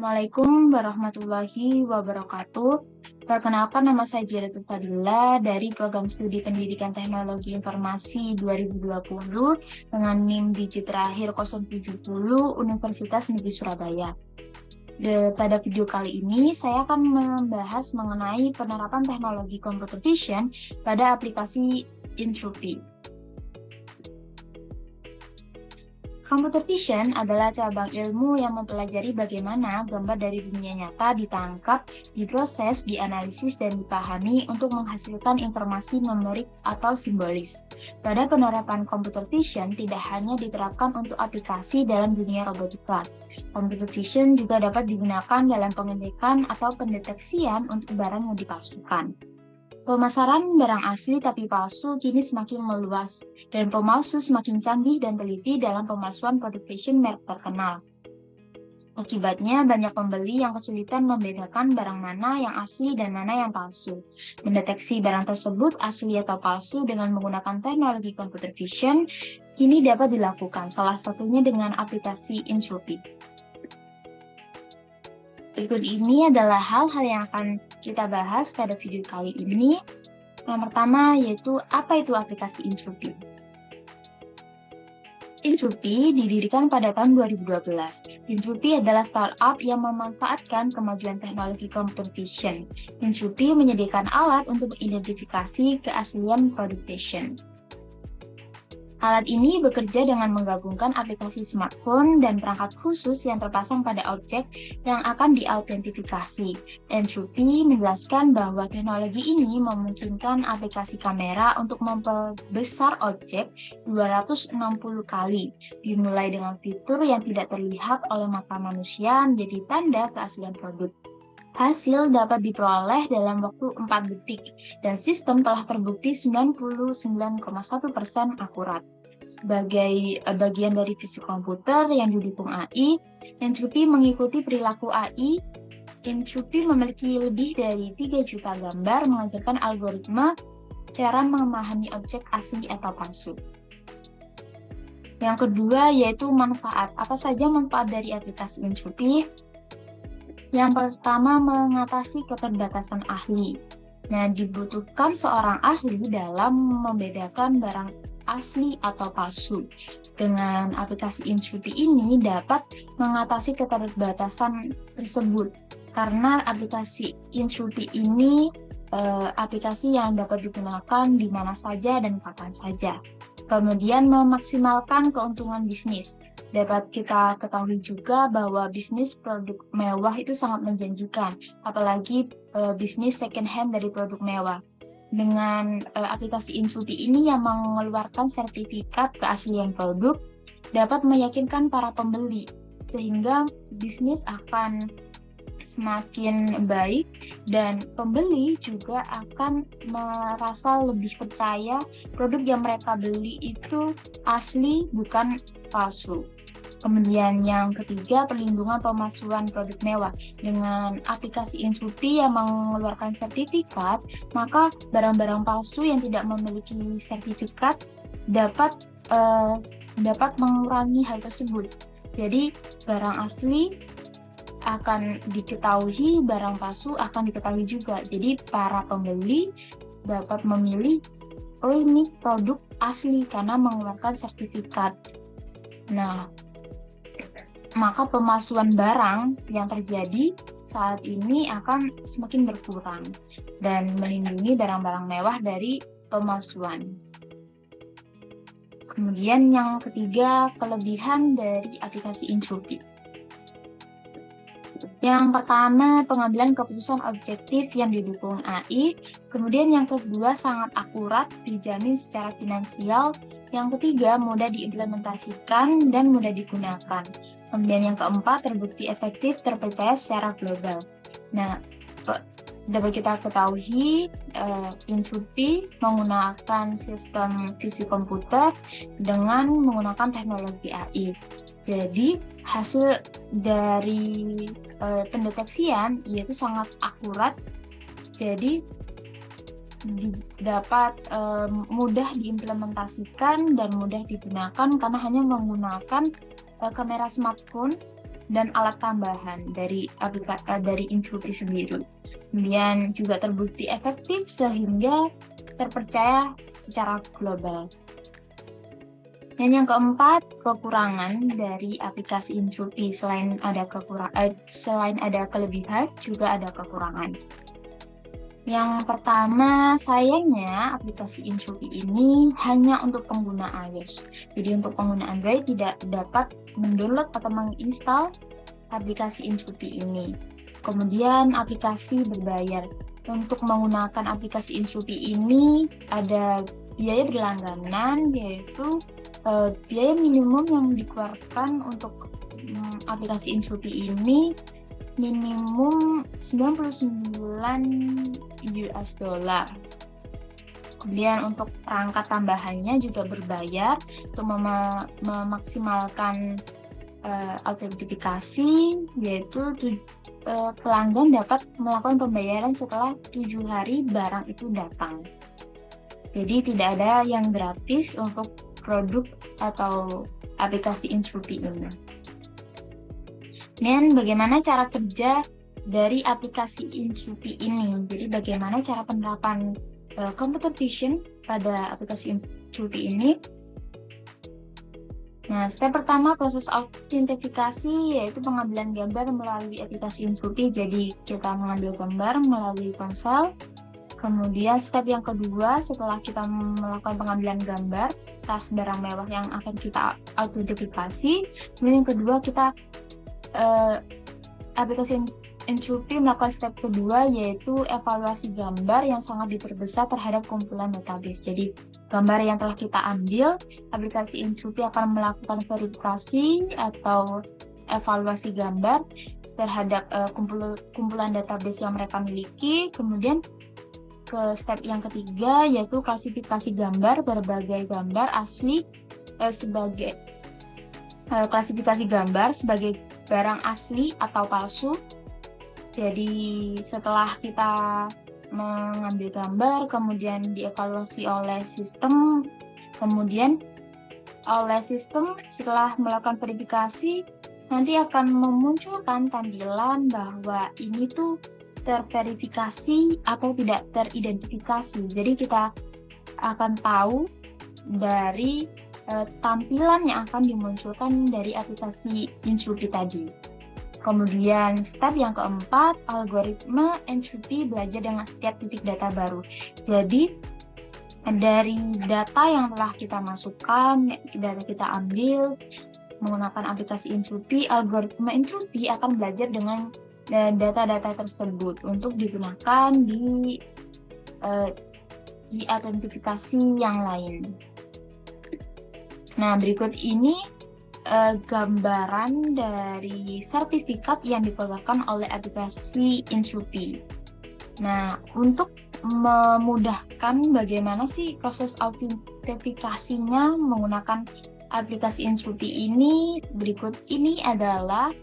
Assalamualaikum warahmatullahi wabarakatuh. Perkenalkan, nama saya Jiratul Fadila dari Program Studi Pendidikan Teknologi Informasi 2020 dengan NIM digit terakhir 070 Universitas Negeri Surabaya. Pada video kali ini, saya akan membahas mengenai penerapan teknologi computer vision pada aplikasi Intupi. Computer vision adalah cabang ilmu yang mempelajari bagaimana gambar dari dunia nyata ditangkap, diproses, dianalisis, dan dipahami untuk menghasilkan informasi numerik atau simbolis. Pada penerapan computer vision tidak hanya diterapkan untuk aplikasi dalam dunia robotika. Computer vision juga dapat digunakan dalam pengetekan atau pendeteksian untuk barang yang dipalsukan. Pemasaran barang asli tapi palsu kini semakin meluas, dan pemalsu semakin canggih dan teliti dalam pemalsuan produk fashion merek terkenal. Akibatnya, banyak pembeli yang kesulitan membedakan barang mana yang asli dan mana yang palsu. Mendeteksi barang tersebut asli atau palsu dengan menggunakan teknologi computer vision kini dapat dilakukan, salah satunya dengan aplikasi Intupi. Berikut ini adalah hal-hal yang akan kita bahas pada video kali ini. Yang pertama yaitu, apa itu aplikasi Intupi? Intupi didirikan pada tahun 2012. Intupi adalah startup yang memanfaatkan kemajuan teknologi computer vision. Intupi menyediakan alat untuk mengidentifikasi keaslian produk fashion. Alat ini bekerja dengan menggabungkan aplikasi smartphone dan perangkat khusus yang terpasang pada objek yang akan diautentifikasi. Intupi menjelaskan bahwa teknologi ini memungkinkan aplikasi kamera untuk memperbesar objek 260 kali, dimulai dengan fitur yang tidak terlihat oleh mata manusia menjadi tanda keaslian produk. Hasil dapat diperoleh dalam waktu 4 detik, dan sistem telah terbukti 99,1% akurat. Sebagai bagian dari fisik komputer yang didukung AI, Intupi mengikuti perilaku AI. Intupi memiliki lebih dari 3 juta gambar menghasilkan algoritma cara memahami objek asli atau palsu. Yang kedua yaitu manfaat. Apa saja manfaat dari aplikasi Intupi? Yang pertama, mengatasi keterbatasan ahli. Nah, dibutuhkan seorang ahli dalam membedakan barang asli atau palsu. Dengan aplikasi Intupi ini dapat mengatasi keterbatasan tersebut, karena aplikasi Intupi ini aplikasi yang dapat digunakan di mana saja dan kapan saja. Kemudian memaksimalkan keuntungan bisnis. Dapat kita ketahui juga bahwa bisnis produk mewah itu sangat menjanjikan, apalagi bisnis second hand dari produk mewah. Dengan aplikasi Intupi ini yang mengeluarkan sertifikat keaslian produk, dapat meyakinkan para pembeli, sehingga bisnis akan semakin baik dan pembeli juga akan merasa lebih percaya produk yang mereka beli itu asli bukan palsu. Kemudian yang ketiga, perlindungan pemalsuan produk mewah. Dengan aplikasi Intupi yang mengeluarkan sertifikat, maka barang-barang palsu yang tidak memiliki sertifikat dapat mengurangi hal tersebut. Jadi barang asli akan diketahui, barang palsu akan diketahui juga. Jadi para pembeli dapat memilih, oh ini produk asli karena mengeluarkan sertifikat. Nah, maka pemalsuan barang yang terjadi saat ini akan semakin berkurang dan melindungi barang-barang mewah dari pemalsuan. Kemudian yang ketiga, kelebihan dari aplikasi Intupi. Yang pertama, pengambilan keputusan objektif yang didukung AI. Kemudian yang kedua, sangat akurat, dijamin secara finansial. Yang ketiga, mudah diimplementasikan dan mudah digunakan. Kemudian yang keempat, terbukti efektif, terpercaya secara global. Nah, dapat kita ketahui, Intupi menggunakan sistem fisik komputer dengan menggunakan teknologi AI. Jadi, hasil dari pendeteksian yaitu sangat akurat, jadi dapat mudah diimplementasikan dan mudah digunakan karena hanya menggunakan kamera smartphone dan alat tambahan dari Incupi sendiri. Kemudian juga terbukti efektif sehingga terpercaya secara global. Dan yang keempat, kekurangan dari aplikasi Incupi. Selain ada kelebihan, juga ada kekurangan. Yang pertama, sayangnya aplikasi Incupi ini hanya untuk pengguna iOS. Jadi untuk pengguna Android tidak dapat mendownload atau menginstal aplikasi Incupi ini. Kemudian aplikasi berbayar. Untuk menggunakan aplikasi Incupi ini ada biaya berlangganan, yaitu biaya minimum yang dikeluarkan untuk aplikasi Incupi ini minimum 99 US dollar. Kemudian untuk perangkat tambahannya juga berbayar untuk memaksimalkan autentifikasi, yaitu pelanggan dapat melakukan pembayaran setelah 7 hari barang itu datang. Jadi tidak ada yang gratis untuk produk atau aplikasi Incupi ini. Dan bagaimana cara kerja dari aplikasi Incupi ini? Jadi bagaimana cara penerapan computer vision pada aplikasi Incupi ini? Nah, step pertama proses autentifikasi yaitu pengambilan gambar melalui aplikasi Incupi. Jadi kita mengambil gambar melalui ponsel. Kemudian step yang kedua, setelah kita melakukan pengambilan gambar tas barang mewah yang akan kita autentifikasi, kemudian yang kedua kita aplikasi Incupi melakukan step kedua, yaitu evaluasi gambar yang sangat diperbesar terhadap kumpulan database. Jadi gambar yang telah kita ambil, aplikasi Incupi akan melakukan verifikasi atau evaluasi gambar terhadap kumpulan database yang mereka miliki. Kemudian ke step yang ketiga, yaitu klasifikasi gambar berbagai gambar asli sebagai klasifikasi gambar sebagai barang asli atau palsu. Jadi setelah kita mengambil gambar, kemudian dievaluasi oleh sistem, kemudian oleh sistem setelah melakukan verifikasi nanti akan memunculkan tampilan bahwa ini tuh terverifikasi atau tidak teridentifikasi. Jadi kita akan tahu dari tampilan yang akan dimunculkan dari aplikasi Incupi tadi. Kemudian step yang keempat, algoritma Incupi belajar dengan setiap titik data baru. Jadi dari data yang telah kita masukkan, data kita ambil menggunakan aplikasi Incupi, algoritma Incupi akan belajar dengan data-data tersebut untuk digunakan di autentifikasi yang lain. Nah, berikut ini gambaran dari sertifikat yang dikeluarkan oleh aplikasi Incupi. Nah, untuk memudahkan bagaimana sih proses autentifikasinya menggunakan aplikasi Incupi ini, berikut ini adalah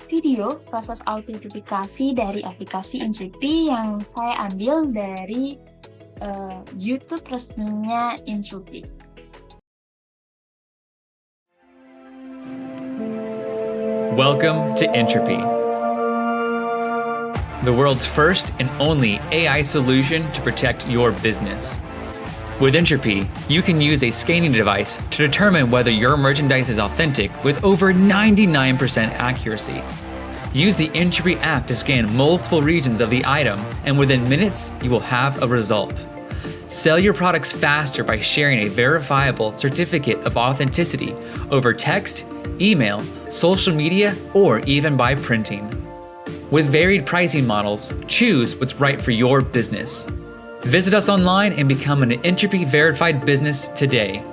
video proses autentifikasi dari aplikasi Incupi yang saya ambil dari YouTube resminya Incupi. Welcome to Incupi, the world's first and only AI solution to protect your business. With Incupi, you can use a scanning device to determine whether your merchandise is authentic with over 99% accuracy. Use the Incupi app to scan multiple regions of the item, and within minutes, you will have a result. Sell your products faster by sharing a verifiable certificate of authenticity over text, email, social media, or even by printing. With varied pricing models, choose what's right for your business. Visit us online and become an Incupi verified business today.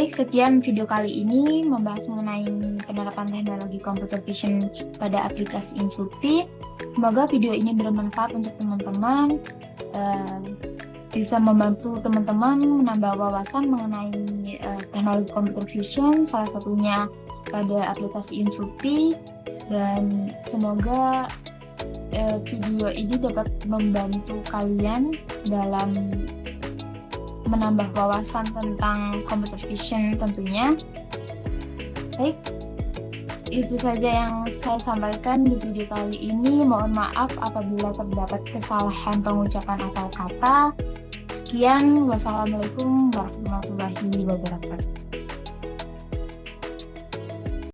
Baik, sekian video kali ini membahas mengenai penerapan teknologi computer vision pada aplikasi Inshopee. Semoga video ini bermanfaat untuk teman-teman, bisa membantu teman-teman menambah wawasan mengenai teknologi computer vision, salah satunya pada aplikasi Inshopee. Dan semoga video ini dapat membantu kalian dalam menambah wawasan tentang computer vision tentunya. Baik, itu saja yang saya sampaikan di video kali ini. Mohon maaf apabila terdapat kesalahan pengucapan atau kata. Sekian, wassalamualaikum warahmatullahi wabarakatuh.